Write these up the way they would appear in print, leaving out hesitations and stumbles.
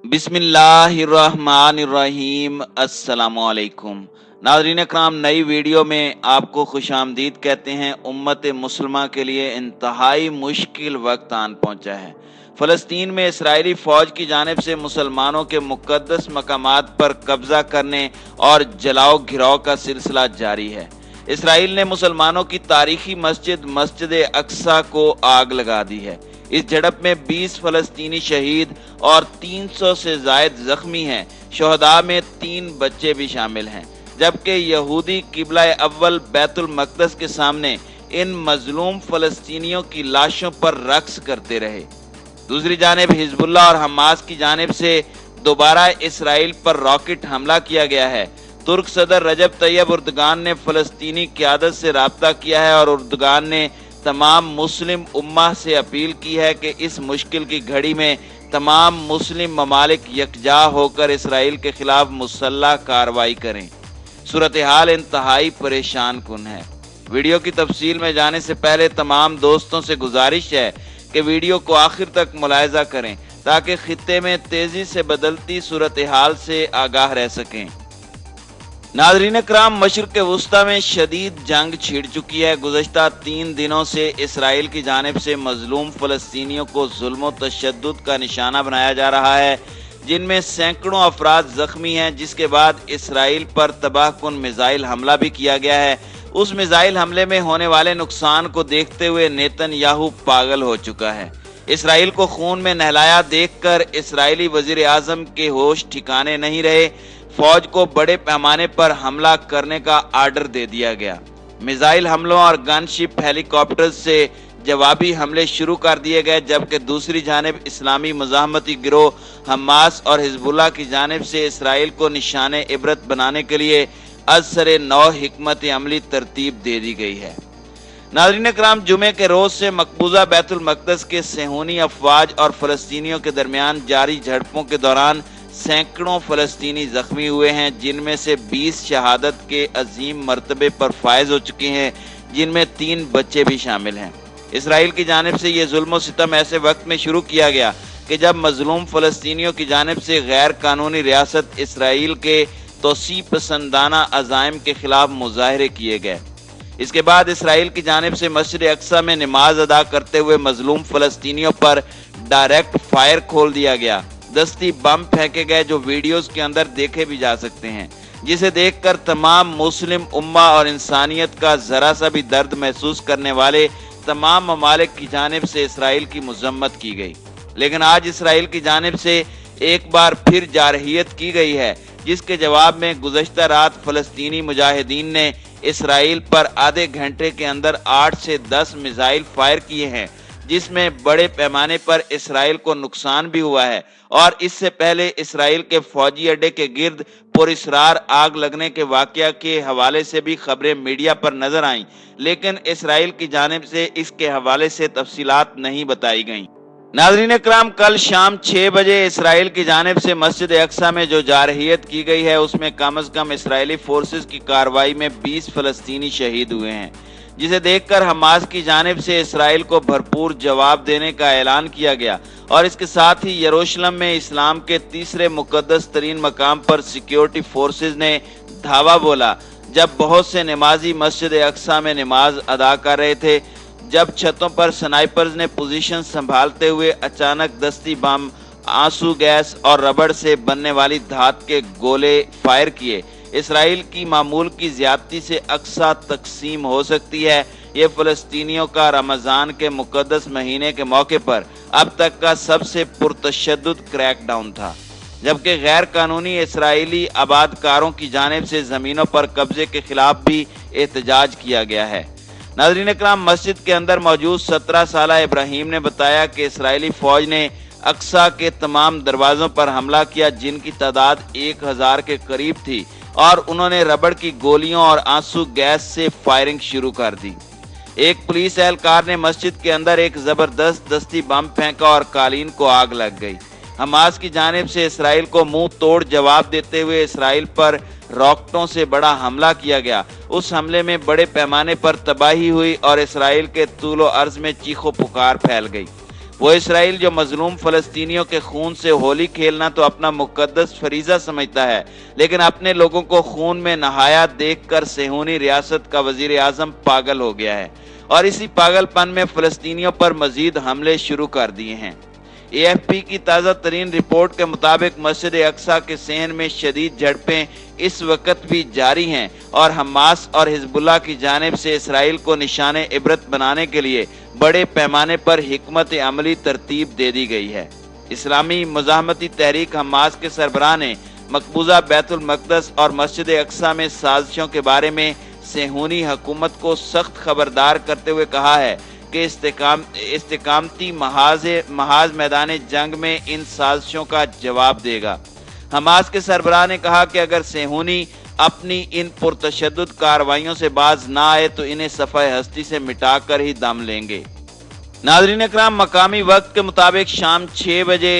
बिस्मिल्लाहिर्रहमानिर्रहीम। अस्सलाम वालेकुम। नाज़रीन कराम, नई वीडियो में आपको खुशामदीद कहते हैं। उम्मत मुस्लिमा के लिए इंतहाई मुश्किल वक्त आन पहुंचा है। फ़लस्तीन में इसराइली फ़ौज की जानिब से मुसलमानों के मुक़द्दस मकामात पर कब्ज़ा करने और जलाओ घिराव का सिलसिला जारी है। इसराइल ने मुसलमानों की तारीखी मस्जिद अक्सा को आग लगा दी है। इस झड़प में 20 फ़लस्तीनी शहीद और 300 से जायद जख्मी हैं। शहदा में 3 बच्चे भी शामिल हैं, जबकि यहूदी किबला अव्वल बैतुल मक़दस के सामने इन मजलूम फ़लस्तीनियों की लाशों पर रक्स करते रहे। दूसरी जानिब हिजबुल्लाह और हमास की जानिब से दोबारा इसराइल पर रॉकेट हमला किया गया है। तुर्क सदर रजब तैयब उर्दगान ने फ़लस्तीनी क़यादत से राब्ता किया है और उर्दगान ने तमाम मुस्लिम उम्मा से अपील की है कि इस मुश्किल की घड़ी में तमाम मुस्लिम ममालिक यकजा होकर इसराइल के खिलाफ मुसल्लह कार्रवाई करें। सूरत हाल इंतहाई परेशान कुन है। वीडियो की तफसील में जाने से पहले तमाम दोस्तों से गुजारिश है कि वीडियो को आखिर तक मुलाहिजा करें ताकि खित्ते में तेजी से बदलती सूरत हाल से आगाह रह सकें। नाज़रीन कराम, मशरिक़ वुस्ता में शदीद जंग छिड़ चुकी है। गुज़श्ता 3 दिनों से इसराइल की जानिब से मजलूम फ़लस्तीनियों को जुल्म व तशद्दुद का निशाना बनाया जा रहा है, जिनमें सैकड़ों अफराद जख्मी हैं। जिसके बाद इसराइल पर तबाहकुन मिज़ाइल हमला भी किया गया है। उस मिज़ाइल हमले में होने वाले नुकसान को देखते हुए नेतन्याहू पागल हो चुका है। इसराइल को खून में नहलाया देखकर इसराइली वज़ीर आज़म के होश ठिकाने नहीं रहे। फौज को बड़े पैमाने पर हमला करने का आर्डर दे दिया गया। मिसाइल हमलों और गनशिप हेलीकॉप्टर से जवाबी हमले शुरू कर दिए गए, जबकि दूसरी जानिब इस्लामी मुजाहमती गिरोह हमास और हिजबुल्लाह की जानिब से इसराइल को निशाने इबरत बनाने के लिए अज़सर नौ हिकमत अमली तरतीब दे दी गई है। नाज़रीन कराम, जुमे के रोज से मकबूजा बैतुल मक़दस के सेहूनी अफवाज और फ़लस्तीनियों के दरमियान जारी झड़पों के दौरान सैकड़ों फ़लस्तीनी जख्मी हुए हैं, जिनमें से 20 शहादत के अजीम मर्तबे पर फायज हो चुके हैं, जिनमें 3 बच्चे भी शामिल हैं। इसराइल की जानिब से ये जुल्म सितम ऐसे वक्त में शुरू किया गया कि जब मजलूम फ़लस्तीनियों की जानिब से गैर कानूनी रियासत इसराइल के तोसी पसंदाना अज़ाइम के खिलाफ मुजाहरे किए गए। इसके बाद इसराइल की जानिब से मस्जिद अक्सा में नमाज अदा करते हुए मजलूम फ़लस्तीनियों पर डायरेक्ट फायर खोल दिया गया। दस्ती बम फेंके गए, जो वीडियोस के अंदर देखे भी जा सकते हैं, जिसे देखकर तमाम मुस्लिम उम्मा और इंसानियत का जरा सा भी दर्द महसूस करने वाले तमाम ममालिक की जानिब से इसराइल की मजम्मत की गई। लेकिन आज इसराइल की जानिब से एक बार फिर जारहियत की गई है, जिसके जवाब में गुज़श्ता रात फ़लस्तीनी मुजाहिदीन ने इसराइल पर आधे घंटे के अंदर 8 से 10 मिसाइल फायर किए हैं, जिसमें बड़े पैमाने पर इसराइल को नुकसान भी हुआ है। और इससे पहले इसराइल के फौजी अड्डे के गिर्द पुरस्रार आग लगने के वाकया के हवाले से भी खबरें मीडिया पर नजर आईं, लेकिन इसराइल की जानिब से इसके हवाले से तफसीलात नहीं बताई गईं। नाज़रीन कराम, कल शाम 6 बजे इसराइल की जानिब से मस्जिद अक्सा में जो जारहियत की गई है, उसमें कम अज कम इसराइली फोर्सेस की कार्रवाई में 20 फ़लस्तीनी शहीद हुए हैं, जिसे देखकर हमास की जानिब से इसराइल को भरपूर जवाब देने का ऐलान किया गया। और इसके साथ ही यरूशलेम में इस्लाम के तीसरे मुकद्दस तरीन मकाम पर सिक्योरिटी फोर्सेस ने धावा बोला, जब बहुत से नमाजी मस्जिद अक्सा में नमाज अदा कर रहे थे। जब छतों पर स्नाइपर्स ने पोजीशन संभालते हुए अचानक दस्ती बम, आंसू गैस और रबड़ से बनने वाली धात के गोले फायर किए। इसराइल की मामूल की ज्यादती से अक्सा तकसीम हो सकती है। ये फ़लस्तीनियों का रमज़ान के मुकद्दस महीने के मौके पर अब तक का सबसे पुरतशद्दुद क्रैकडाउन था, जबकि गैर कानूनी इसराइली आबादकारों की जानिब से ज़मीनों पर कब्जे के खिलाफ भी एहतजाज किया गया है। नाज़रीन कराम, मस्जिद के अंदर मौजूद 17 साला इब्राहिम ने बताया कि इसराइली फ़ौज ने अक्सा के तमाम दरवाज़ों पर हमला किया, जिनकी तादाद 1000 के करीब थी, और उन्होंने रबड़ की गोलियों और आंसू गैस से फायरिंग शुरू कर दी। एक पुलिस एहलकार ने मस्जिद के अंदर एक जबरदस्त दस्ती बम फेंका और कालीन को आग लग गई। हमास की जानिब से इसराइल को मुंह तोड़ जवाब देते हुए इसराइल पर रॉकेटों से बड़ा हमला किया गया। उस हमले में बड़े पैमाने पर तबाही हुई और इसराइल के तूलो अर्ज में चीखो पुकार फैल गई। वो इसराइल जो मजलूम फलस्तीनियों के खून से होली खेलना तो अपना मुकद्दस फरीजा समझता है, लेकिन अपने लोगों को खून में नहाया देखकर सेहूनी रियासत का वजीर आजम पागल हो गया है और इसी पागलपन में फलस्तीनियों पर मजीद हमले शुरू कर दिए हैं। AFP की ताज़ा तरीन रिपोर्ट के मुताबिक मस्जिद अक्सा के सहन में शदीद झड़पें इस वक्त भी जारी हैं और हमास और हिजबुल्लाह की जानिब से इसराइल को निशाने इबरत बनाने के लिए बड़े पैमाने पर हिकमत अमली तरतीब दे दी गई है। इस्लामी मुजाहमती तहरीक हमास के सरबराह ने मकबूजा बैतुल मक़दस और मस्जिद अक्सा में साजिशों के बारे में सेहूनी हुकूमत को सख्त खबरदार करते हुए कहा है कि इस्तिकामती महाज मैदान जंग में इन साजिशों का जवाब देगा। हमास के सरबराह ने कहा कि अगर सेहूनी अपनी इन पुरतशद्दुद कार्रवाइयों से बाज ना आए तो इन्हें सफ़ाए हस्ती से मिटाकर ही दम लेंगे। नाज़रीन इकराम, मकामी वक्त के मुताबिक शाम 6 बजे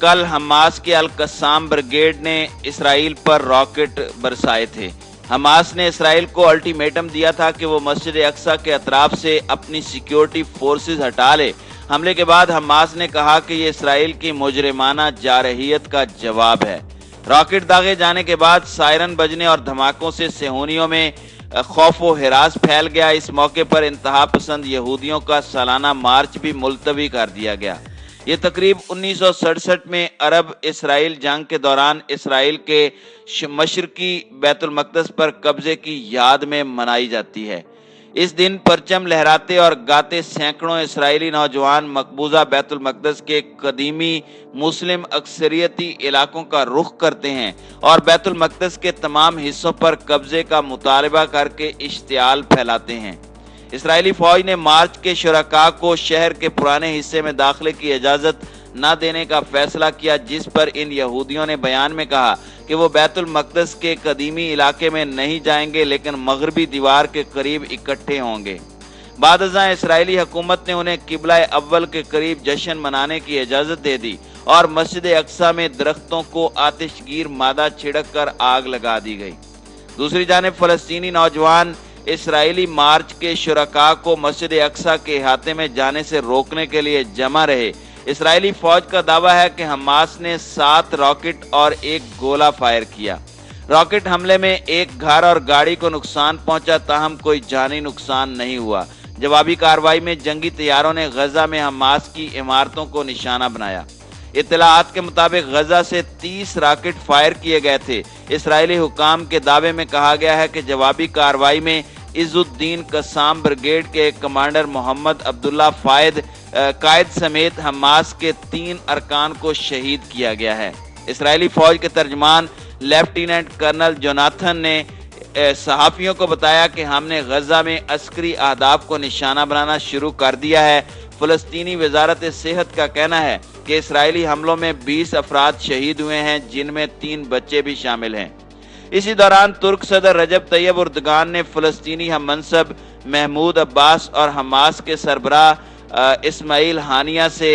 कल हमास के अल कस्साम ब्रिगेड ने इसराइल पर रॉकेट बरसाए थे। हमास ने इसराइल को अल्टीमेटम दिया था कि वो मस्जिद अक्सा के अतराफ से अपनी सिक्योरिटी फोर्सेस हटा ले। हमले के बाद हमास ने कहा कि ये इसराइल की मुजरिमाना जारहियत का जवाब है। रॉकेट दागे जाने के बाद सायरन बजने और धमाकों से सेहूनियों में खौफ व हिरास फैल गया। इस मौके पर इंतहा पसंद यहूदियों का सालाना मार्च भी मुलतवी कर दिया गया। ये तकरीब 1967 में अरब इसराइल जंग के दौरान इसराइल के मशरकी बैतुल मक़दस पर कब्जे की याद में मनाई जाती है। इस दिन परचम लहराते और गाते सैकड़ों इसराइली नौजवान मकबूजा बैतुल मक़दस के कदीमी मुस्लिम अक्सरियती इलाकों का रुख करते हैं और बैतुल मक़दस के तमाम हिस्सों पर कब्जे का मुतालबा करके इश्तियाल फैलाते हैं। इसराइली फौज ने मार्च के शुरका को शहर के पुराने हिस्से में दाखिले की इजाज़त न देने का फैसला किया, जिस पर इन यहूदियों ने बयान में कहा कि वो बैतुल मक़दस के कदीमी इलाके में नहीं जाएंगे लेकिन मगरबी दीवार के करीब इकट्ठे होंगे। बाद अज़ां इसराइली हुकूमत ने उन्हें किबला अव्वल के करीब जश्न मनाने की इजाज़त दे दी और मस्जिद अक्सा में दरख्तों को आतिशगीर मादा छिड़क कर आग लगा दी गई। दूसरी जानिब फ़लस्तीनी नौजवान इसराइली मार्च के शुरका को मस्जिद अक्सा के अहाते में जाने से रोकने के लिए जमा रहे। इसराइली फौज का दावा है कि हमास ने 7 रॉकेट और 1 गोला फायर किया। रॉकेट हमले में एक घर और गाड़ी को नुकसान पहुंचा, ताहम कोई जानी नुकसान नहीं हुआ। जवाबी कार्रवाई में जंगी तैयारों ने गजा में हमास की इमारतों को निशाना बनाया। इत्तलाआत के मुताबिक गजा से 30 रॉकेट फायर किए गए थे। इसराइली हुकाम के दावे में कहा गया है कि जवाबी कार्रवाई में इज़ुद्दीन कस्साम ब्रिगेड के कमांडर मोहम्मद अब्दुल्ला कायद समेत हमास के 3 अरकान को शहीद किया गया है। इसराइली फौज के तर्जमान लेफ्टिनेंट कर्नल जोनाथन ने सहाफ़ियों को बताया कि हमने गजा में अस्करी अहदाफ को निशाना बनाना शुरू कर दिया है। फ़लस्तीनी वजारत सेहत का कहना है कि इसराइली हमलों में 20 अफराद शहीद हुए हैं, जिनमें 3 बच्चे भी शामिल हैं। इसी दौरान तुर्क सदर रजब तैयब एर्दोगान ने फ़लस्तीनी हम मनसब महमूद अब्बास और हमास के सरबराह इस्माइल हानिया से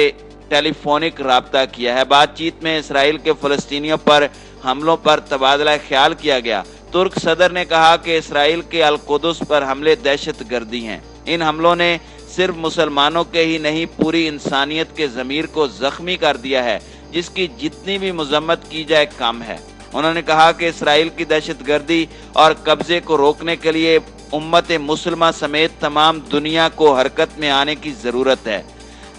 टेलीफोनिक राब्ता किया है। बातचीत में इसराइल के फ़लस्तीनियों पर हमलों पर तबादला ख्याल किया गया। तुर्क सदर ने कहा कि इसराइल के अल कुदस पर हमले दहशत गर्दी हैं। इन हमलों ने सिर्फ मुसलमानों के ही नहीं, पूरी इंसानियत के ज़मीर को ज़ख्मी कर दिया है, जिसकी जितनी भी मजम्मत की जाए कम है। उन्होंने कहा कि इसराइल की दहशत गर्दी और कब्जे को रोकने के लिए उम्मत मुसलमा समेत तमाम दुनिया को हरकत में आने की ज़रूरत है।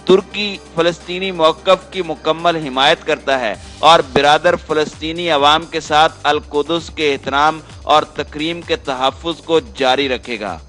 तुर्की फ़लस्तीनी मौक़िफ़ की मुकम्मल हिमायत करता है और बिरादर फ़लस्तीनी अवाम के साथ अल कुदस के एहतराम और तकरीम के तहफ़्फ़ुज़ को जारी रखेगा।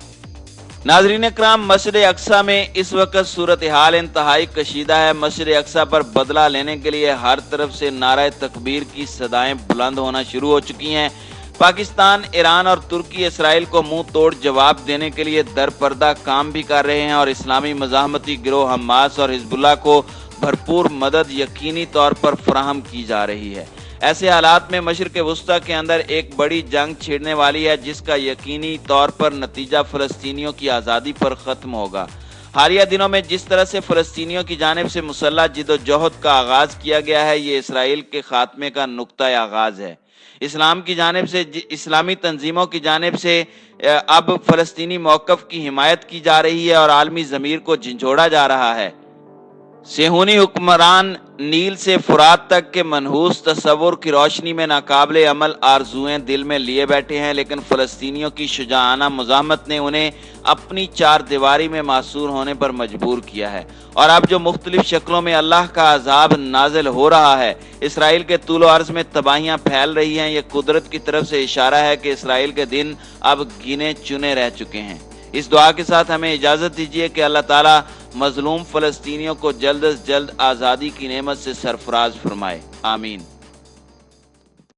नाज़रीन इकराम, मस्जिद अक्सा में इस वक्त सूरत हाल इंतहाई कशीदा है। मस्जिद अक्सा पर बदला लेने के लिए हर तरफ से नारा तकबीर की सदाएं बुलंद होना शुरू हो चुकी हैं। पाकिस्तान, ईरान और तुर्की इसराइल को मुंह तोड़ जवाब देने के लिए दरपर्दा काम भी कर रहे हैं और इस्लामी मज़ाहमती गिरोह हमास और हिजबुल्लाह को भरपूर मदद यकीनी तौर पर फराहम की जा रही है। ऐसे हालात में मशरिक़ वुस्ता के अंदर एक बड़ी जंग छिड़ने वाली है, जिसका यकीनी तौर पर नतीजा फ़लस्तीनियों की आज़ादी पर ख़त्म होगा। हालिया दिनों में जिस तरह से फ़लस्तीनियों की जानिब से मुसल्लह जिद्दोजहद का आगाज़ किया गया है, ये इसराइल के ख़ात्मे का नुक्ता आगाज़ है। इस्लाम की जानिब से, इस्लामी तंजीमों की जानिब से अब फ़लस्तीनी मौक़िफ़ की हिमायत की जा रही है और आलमी ज़मीर को झंझोड़ा जा रहा है। सेहूनी हुक्मरान नील से फुरात तक के मनहूस तस्वुर की रोशनी में नाकाबिले अमल आरजुएं दिल में लिए बैठे हैं, लेकिन फ़लस्तीनियों की शुजाआना मुज़ाहमत ने उन्हें अपनी चार दीवारी में मासूर होने पर मजबूर किया है। और अब जो मुख्तलिफ शक्लों में अल्लाह का अजाब नाजिल हो रहा है, इसराइल के तूलो अर्ज में तबाहियां फैल रही हैं, ये कुदरत की तरफ से इशारा है कि इसराइल के दिन अब गिने चुने रह चुके हैं। इस दुआ के साथ हमें इजाज़त दीजिए कि अल्लाह ताला मजलूम फ़लस्तीनियों को जल्द से जल्द आज़ादी की नेमत से सरफराज फरमाए। आमीन।